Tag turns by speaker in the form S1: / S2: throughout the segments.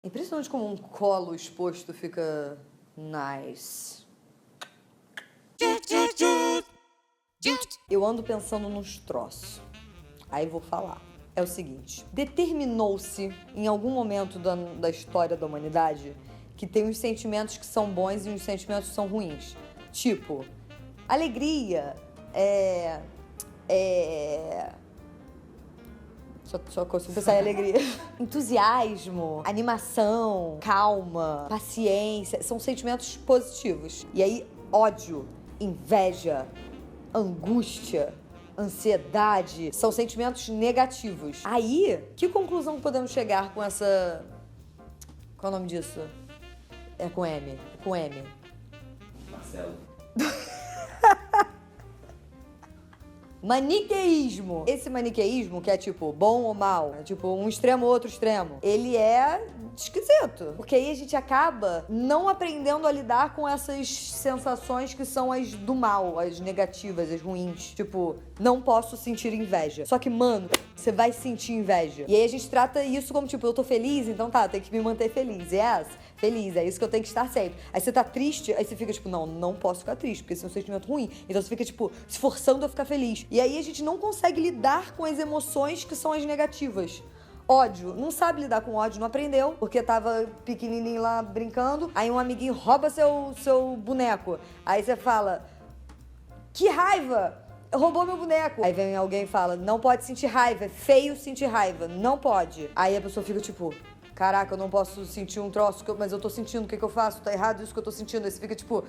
S1: Impressionante como um colo exposto fica nice. Eu ando pensando nos troços. Aí vou falar. É o seguinte: determinou-se em algum momento da história da humanidade que tem uns sentimentos que são bons e uns sentimentos que são ruins. Tipo, alegria, Só consigo pensar em alegria. Entusiasmo, animação, calma, paciência. São sentimentos positivos. E aí, ódio, inveja, angústia, ansiedade são sentimentos negativos. Aí, que conclusão podemos chegar com essa... Qual é o nome disso? É com M. Com M.
S2: Marcelo.
S1: Maniqueísmo. Esse maniqueísmo, que é tipo bom ou mal, é tipo um extremo ou outro extremo, ele é esquisito. Porque aí a gente acaba não aprendendo a lidar com essas sensações que são as do mal, as negativas, as ruins. Tipo, não posso sentir inveja. Só que, mano, você vai sentir inveja. E aí a gente trata isso como tipo, eu tô feliz, então tá, tem que me manter feliz. Yes, feliz, é isso que eu tenho que estar sempre. Aí você tá triste, aí você fica tipo, não posso ficar triste, porque esse é um sentimento ruim. Então você fica tipo, se forçando a ficar feliz. E aí a gente não consegue lidar com as emoções que são as negativas. Ódio, não sabe lidar com ódio, não aprendeu, porque tava pequenininho lá brincando, aí um amiguinho rouba seu boneco. Aí você fala, que raiva! Roubou meu boneco. Aí vem alguém e fala, não pode sentir raiva, é feio sentir raiva, não pode. Aí a pessoa fica tipo, caraca, eu não posso sentir um troço, mas eu tô sentindo, o que eu faço? Tá errado isso que eu tô sentindo. Aí você fica tipo,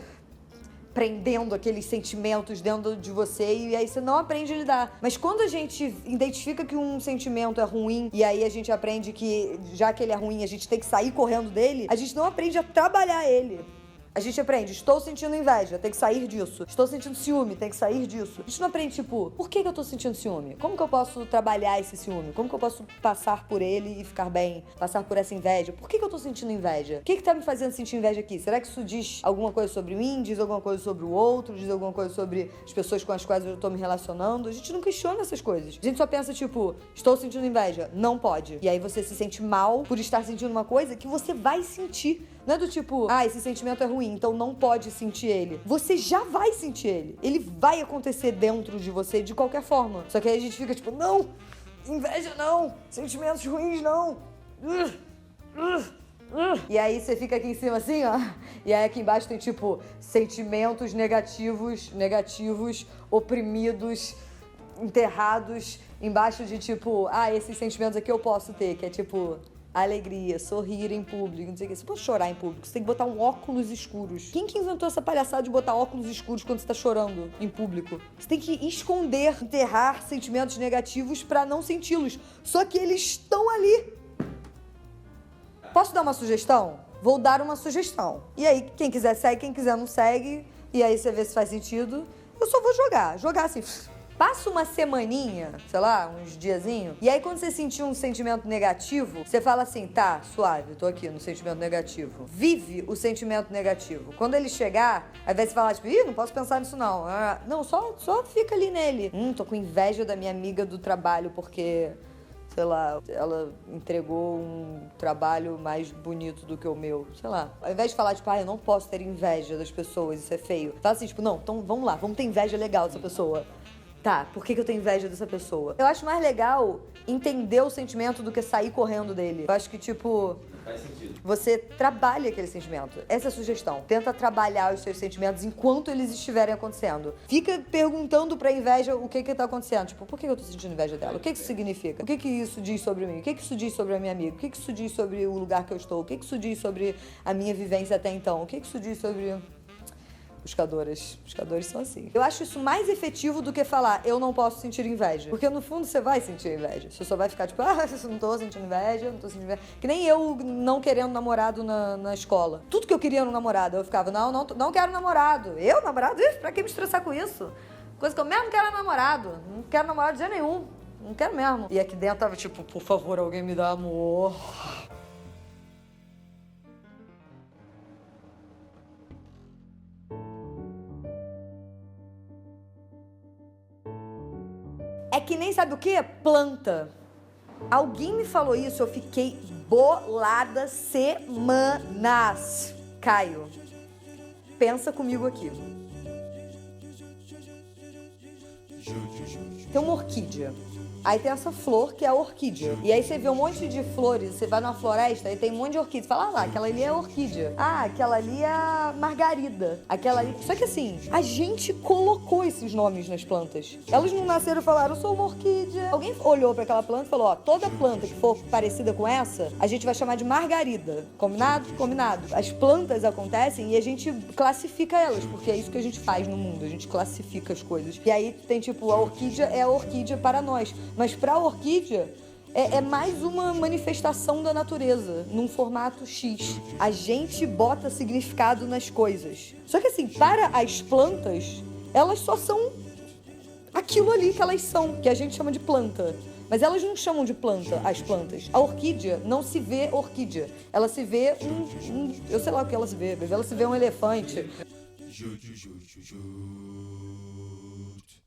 S1: prendendo aqueles sentimentos dentro de você e aí você não aprende a lidar. Mas quando a gente identifica que um sentimento é ruim e aí a gente aprende que, já que ele é ruim, a gente tem que sair correndo dele, a gente não aprende a trabalhar ele. A gente aprende, estou sentindo inveja, tem que sair disso. Estou sentindo ciúme, tem que sair disso. A gente não aprende, tipo, por que eu tô sentindo ciúme? Como que eu posso trabalhar esse ciúme? Como que eu posso passar por ele e ficar bem? Passar por essa inveja? Por que eu tô sentindo inveja? O que tá me fazendo sentir inveja aqui? Será que isso diz alguma coisa sobre mim? Diz alguma coisa sobre o outro? Diz alguma coisa sobre as pessoas com as quais eu tô me relacionando? A gente não questiona essas coisas. A gente só pensa, tipo, estou sentindo inveja. Não pode. E aí você se sente mal por estar sentindo uma coisa que você vai sentir. Não é do tipo, esse sentimento é ruim, então não pode sentir ele. Você já vai sentir ele. Ele vai acontecer dentro de você de qualquer forma. Só que aí a gente fica tipo, não, inveja não, sentimentos ruins não. E aí você fica aqui em cima assim, ó. E aí aqui embaixo tem tipo, sentimentos negativos, oprimidos, enterrados. Embaixo de tipo, esses sentimentos aqui eu posso ter, que é tipo... alegria, sorrir em público, não sei o que. Você pode chorar em público, você tem que botar um óculos escuros. Quem que inventou essa palhaçada de botar óculos escuros quando você tá chorando em público? Você tem que esconder, enterrar sentimentos negativos pra não senti-los. Só que eles estão ali. Posso dar uma sugestão? Vou dar uma sugestão. E aí, quem quiser segue, quem quiser não segue. E aí você vê se faz sentido. Eu só vou jogar assim... Passa uma semaninha, sei lá, uns diazinhos, e aí quando você sentir um sentimento negativo, você fala assim, tá, suave, tô aqui no sentimento negativo. Vive o sentimento negativo. Quando ele chegar, ao invés de falar, tipo, não posso pensar nisso não. Não, só fica ali nele. Tô com inveja da minha amiga do trabalho, porque... sei lá, ela entregou um trabalho mais bonito do que o meu, sei lá. Ao invés de falar, tipo, eu não posso ter inveja das pessoas, isso é feio. Fala assim, tipo, não, então vamos lá, vamos ter inveja legal dessa pessoa. Tá, por que eu tenho inveja dessa pessoa? Eu acho mais legal entender o sentimento do que sair correndo dele. Eu acho que, tipo...
S2: Faz sentido.
S1: Você trabalha aquele sentimento. Essa é a sugestão. Tenta trabalhar os seus sentimentos enquanto eles estiverem acontecendo. Fica perguntando pra inveja o que tá acontecendo. Tipo, por que eu tô sentindo inveja dela? O que isso significa? O que isso diz sobre mim? O que isso diz sobre a minha amiga? O que isso diz sobre o lugar que eu estou? O que isso diz sobre a minha vivência até então? O que isso diz sobre... Buscadores são assim. Eu acho isso mais efetivo do que falar, eu não posso sentir inveja. Porque no fundo você vai sentir inveja. Você só vai ficar tipo, eu não tô sentindo inveja, não tô sentindo inveja. Que nem eu não querendo namorado na escola. Tudo que eu queria no namorado, eu ficava, não quero namorado. Eu, namorado? Ih, pra que me estressar com isso? Coisa que eu mesmo quero é namorado. Não quero namorado de jeito nenhum. Não quero mesmo. E aqui dentro tava tipo, por favor, alguém me dá amor. É que nem sabe o quê? Planta. Alguém me falou isso, eu fiquei bolada semanas. Caio, pensa comigo aqui. Tem uma orquídea. Aí tem essa flor que é a orquídea. E aí você vê um monte de flores, você vai numa floresta e tem um monte de orquídea. Você fala, lá, aquela ali é a orquídea. Ah, aquela ali é a margarida. Aquela ali... Só que assim, a gente colocou esses nomes nas plantas. Elas não nasceram e falaram, eu sou uma orquídea. Alguém olhou pra aquela planta e falou, ó, toda planta que for parecida com essa, a gente vai chamar de margarida. Combinado? Combinado. As plantas acontecem e a gente classifica elas, porque é isso que a gente faz no mundo. A gente classifica as coisas. E aí tem tipo, a orquídea é a orquídea para nós. Mas para a orquídea, é mais uma manifestação da natureza, num formato X. A gente bota significado nas coisas. Só que assim, para as plantas, elas só são aquilo ali que elas são, que a gente chama de planta. Mas elas não chamam de planta as plantas. A orquídea não se vê orquídea. Ela se vê eu sei lá o que ela se vê. Ela se vê um elefante.